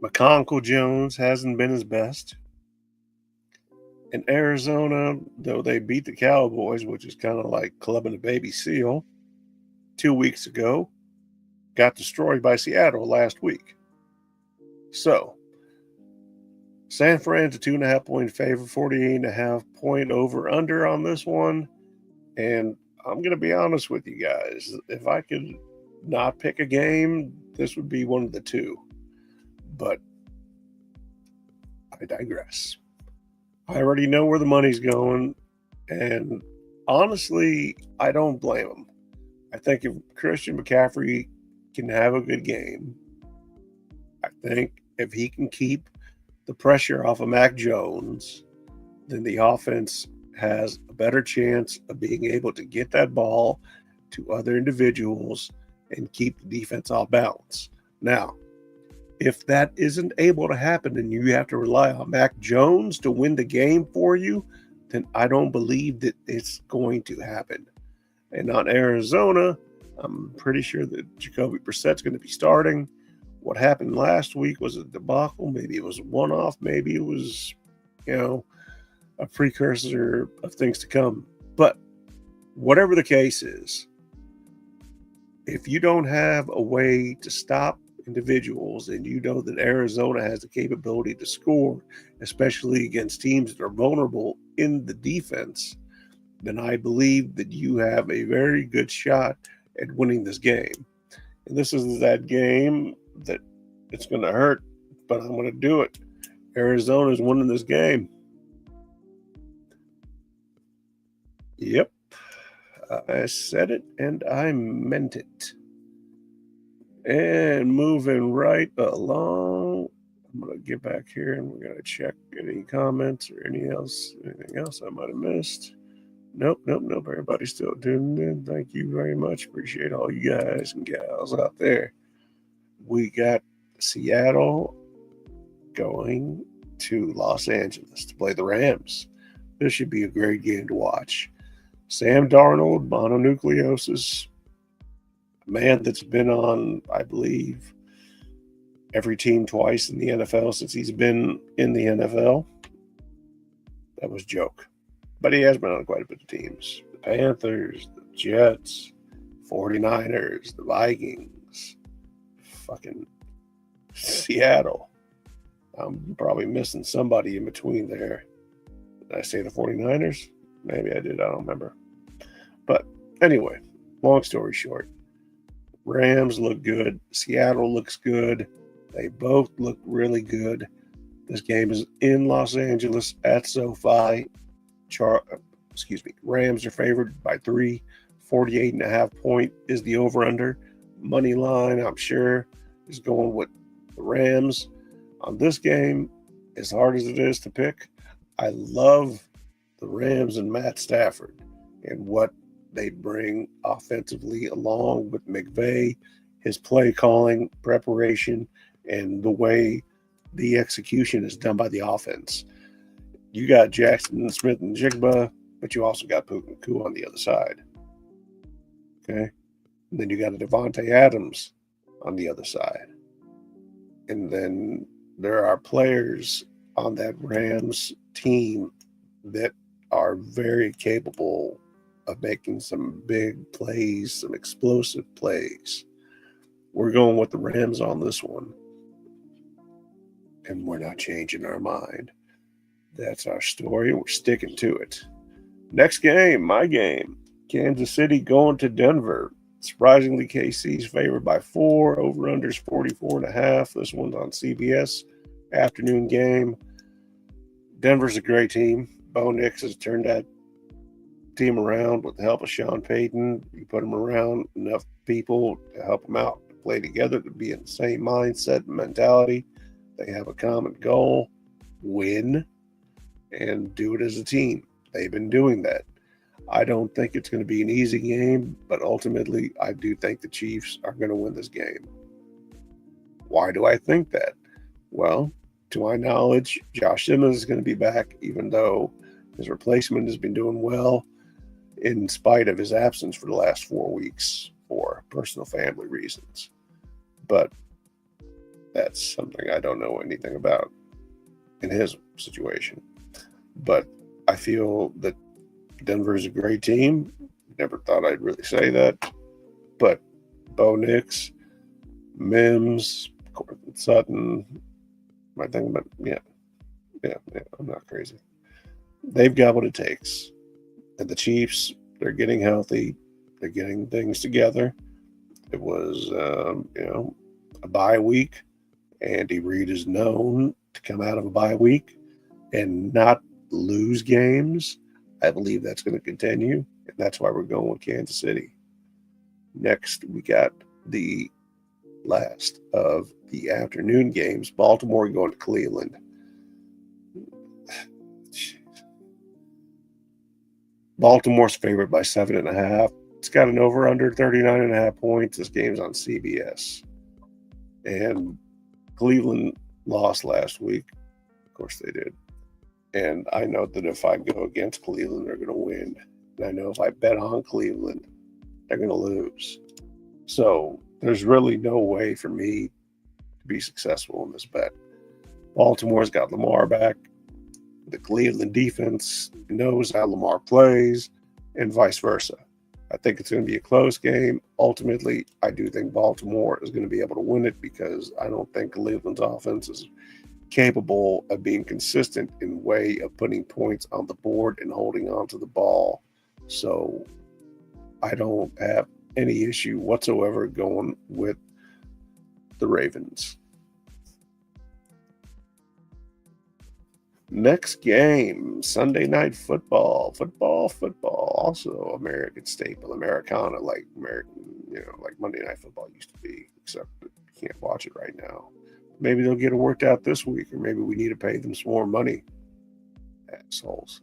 McConaughey Jones hasn't been his best. In Arizona, though they beat the Cowboys, which is kind of like clubbing a baby seal, 2 weeks ago, got destroyed by Seattle last week. So, San Fran's a 2.5 point favorite, 48.5 point over under on this one. And I'm going to be honest with you guys. If I could not pick a game, this would be one of the two. But I digress. I already know where the money's going. And honestly, I don't blame them. I think if Christian McCaffrey can have a good game, I think if he can keep the pressure off of Mac Jones, then the offense has a better chance of being able to get that ball to other individuals and keep the defense off balance. Now, if that isn't able to happen and you have to rely on Mac Jones to win the game for you, then I don't believe that it's going to happen. And on Arizona, I'm pretty sure that Jacoby Brissett's going to be starting. What happened last week was a debacle. Maybe it was a one-off. Maybe it was, a precursor of things to come. But whatever the case is, if you don't have a way to stop individuals, and you know that Arizona has the capability to score, especially against teams that are vulnerable in the defense, then I believe that you have a very good shot at winning this game. And this is that game that it's going to hurt, but I'm going to do it. Arizona is winning this game. Yep. I said it and I meant it. And moving right along, I'm going to get back here and we're going to check any comments or anything else I might have missed. Nope. Everybody's still tuning in. Thank you very much. Appreciate all you guys and gals out there. We got Seattle going to Los Angeles to play the Rams. This should be a great game to watch. Sam Darnold, mononucleosis, a man that's been on, I believe, every team twice in the NFL since he's been in the NFL. That was a joke. But he has been on quite a bit of teams. The Panthers, the Jets, 49ers, the Vikings, fucking Seattle. I'm probably missing somebody in between there. Did I say the 49ers? Maybe I did. I don't remember. But anyway, long story short, Rams look good. Seattle looks good. They both look really good. This game is in Los Angeles at SoFi. Rams are favored by 3. 48.5 point is the over-under. Money line, I'm sure, is going with the Rams. On this game, as hard as it is to pick, I love the Rams and Matt Stafford and what they bring offensively, along with McVay, his play calling, preparation, and the way the execution is done by the offense. You got Jackson Smith and Jigba, but you also got Puka Nacua on the other side. Okay? And then you got a Devontae Adams on the other side. And then there are players on that Rams team that are very capable of making some big plays, some explosive plays. We're going with the Rams on this one. And we're not changing our mind. That's our story. We're sticking to it. Next game, my game. Kansas City going to Denver. Surprisingly, KC's favored by 4. Over-under's 44.5. This one's on CBS. Afternoon game. Denver's a great team. Bo Nix has turned that team around with the help of Sean Payton. You put them around enough people to help them out, to play together, to be in the same mindset and mentality. They have a common goal, win, and do it as a team. They've been doing that. I don't think it's going to be an easy game, but ultimately I do think the Chiefs are going to win this game. Why do I think that? Well, to my knowledge, Josh Simmons is going to be back, even though his replacement has been doing well in spite of his absence for the last 4 weeks for personal family reasons. But that's something I don't know anything about in his situation. But I feel that Denver is a great team. Never thought I'd really say that. But Bo Nix, Mims, Courtland Sutton, am I thinking about? Yeah, I'm not crazy. They've got what it takes. And the Chiefs, they're getting healthy. They're getting things together. It was, a bye week. Andy Reid is known to come out of a bye week and not lose games. I believe that's going to continue, and that's why we're going with Kansas City. Next, we got the last of the afternoon games. Baltimore going to Cleveland. Baltimore's favored by 7.5. It's got an over-under 39.5 points. This game's on CBS. And Cleveland lost last week. Of course they did. And I know that if I go against Cleveland, they're going to win. And I know if I bet on Cleveland, they're going to lose. So there's really no way for me to be successful in this bet. Baltimore's got Lamar back. the Cleveland defense knows how Lamar plays and vice versa. I think it's going to be a close game. Ultimately, I do think Baltimore is going to be able to win it because I don't think Cleveland's offense is capable of being consistent in way of putting points on the board and holding on to the ball. So I don't have any issue whatsoever going with the Ravens. Next game, Sunday Night Football. Also American staple, Americana, like Monday Night Football used to be, except that you can't watch it right now. Maybe they'll get it worked out this week, or maybe we need to pay them some more money. Assholes.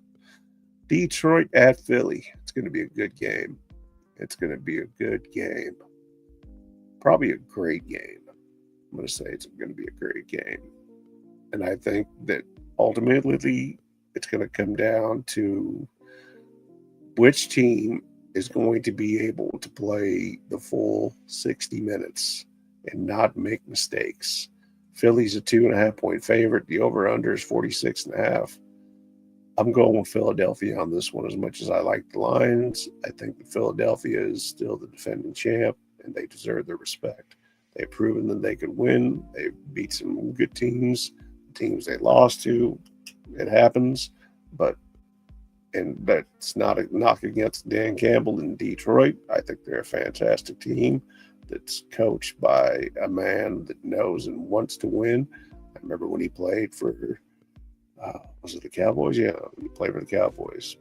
Detroit at Philly. It's going to be a good game. Probably a great game. I'm going to say it's going to be a great game. And I think that ultimately it's going to come down to which team is going to be able to play the full 60 minutes and not make mistakes. Philly's a 2.5-point favorite. The over-under is 46.5. I'm going with Philadelphia on this one as much as I like the Lions. I think that Philadelphia is still the defending champ, and they deserve their respect. They've proven that they could win. They beat some good teams they lost to. It happens, and that's not a knock against Dan Campbell in Detroit. I think they're a fantastic team that's coached by a man that knows and wants to win. I remember when he played for, was it the Cowboys? Yeah, he played for the Cowboys.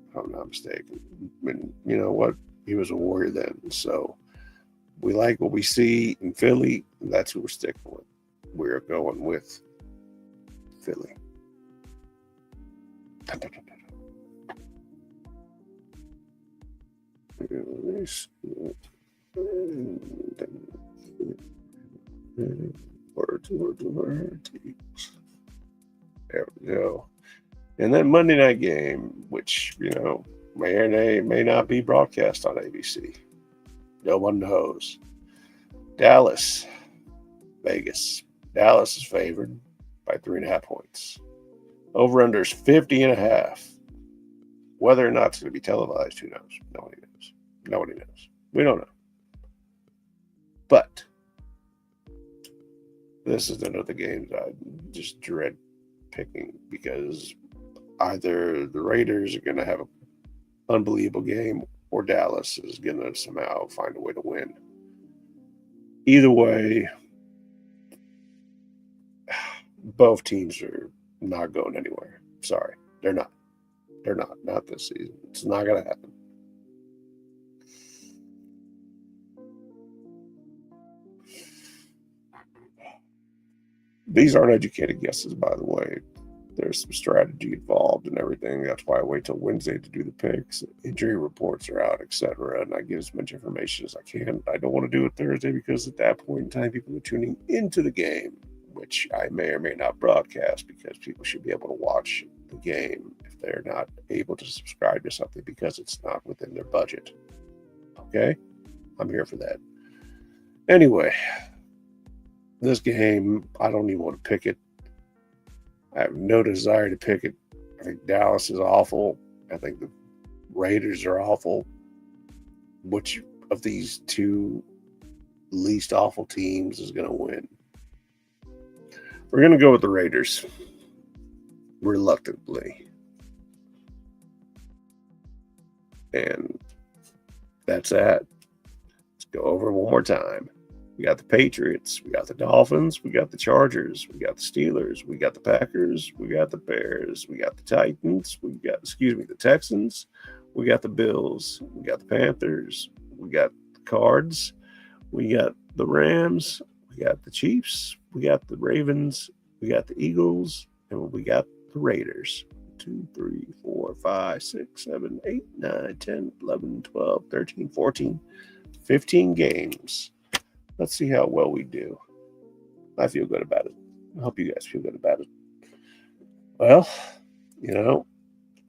If I'm not mistaken. And you know what? He was a Warrior then. So we like what we see in Philly, and that's who we're sticking with. We're going with Philly. There we go. And then Monday night game, which, may or may not be broadcast on ABC. No one knows. Dallas, Vegas. Dallas is favored by 3.5 points. Over-under is 50.5. Whether or not it's going to be televised, who knows? Nobody knows. We don't know. But this is another game that I just dread picking because either the Raiders are going to have an unbelievable game or Dallas is going to somehow find a way to win. Either way, both teams are not going anywhere. Sorry, they're not. They're not this season. It's not going to happen. These aren't educated guesses, by the way. There's some strategy involved and everything. That's why I wait till Wednesday to do the picks. Injury reports are out, etc. And I get as much information as I can. I don't want to do it Thursday because at that point in time, people are tuning into the game, which I may or may not broadcast because people should be able to watch the game if they're not able to subscribe to something because it's not within their budget. Okay? I'm here for that. Anyway, this game, I don't even want to pick it. I have no desire to pick it. I think Dallas is awful. I think the Raiders are awful. Which of these two least awful teams is going to win? We're going to go with the Raiders. Reluctantly. And that's that. Let's go over it one more time. We got the Patriots, we got the Dolphins, we got the Chargers, we got the Steelers, we got the Packers, we got the Bears, we got the Titans, the Texans, we got the Bills, we got the Panthers, we got the Cards, we got the Rams, we got the Chiefs, we got the Ravens, we got the Eagles, and we got the Raiders. 2, 3, 4, 5, 6, 7, 8, 9, 10, 11, 12, 13, 14, 15 games. Let's see how well we do. I feel good about it. I hope you guys feel good about it. Well,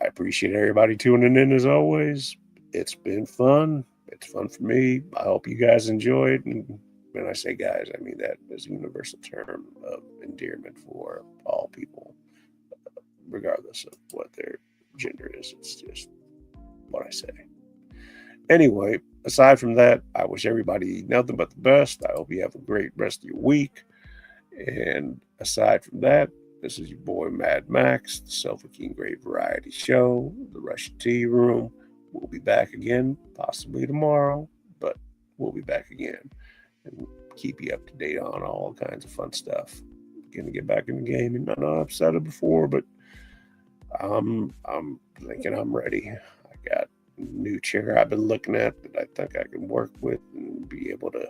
I appreciate everybody tuning in as always. It's been fun. It's fun for me. I hope you guys enjoyed. And when I say guys, I mean that as a universal term of endearment for all people. regardless of what their gender is. It's just what I say. Anyway, aside from that, I wish everybody nothing but the best. I hope you have a great rest of your week. And aside from that, this is your boy Mad Max, the Sofa King Great Variety Show, the Russian Tea Room. We'll be back again, possibly tomorrow, but we'll be back again and keep you up to date on all kinds of fun stuff. Gonna get back in the game, and I know I've said it before, but I'm thinking I'm ready. I got a new chair I've been looking at that I think I can work with and be able to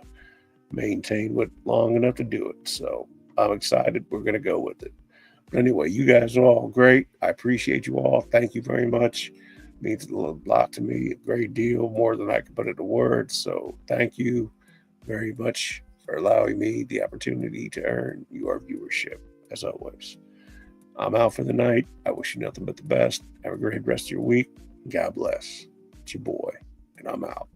maintain with long enough to do it. So I'm excited. We're gonna go with it. But anyway, you guys are all great. I appreciate you all. Thank you very much. It means a lot to me, a great deal, more than I can put into words. So thank you very much for allowing me the opportunity to earn your viewership, as always. I'm out for the night. I wish you nothing but the best. Have a great rest of your week. God bless. It's your boy, and I'm out.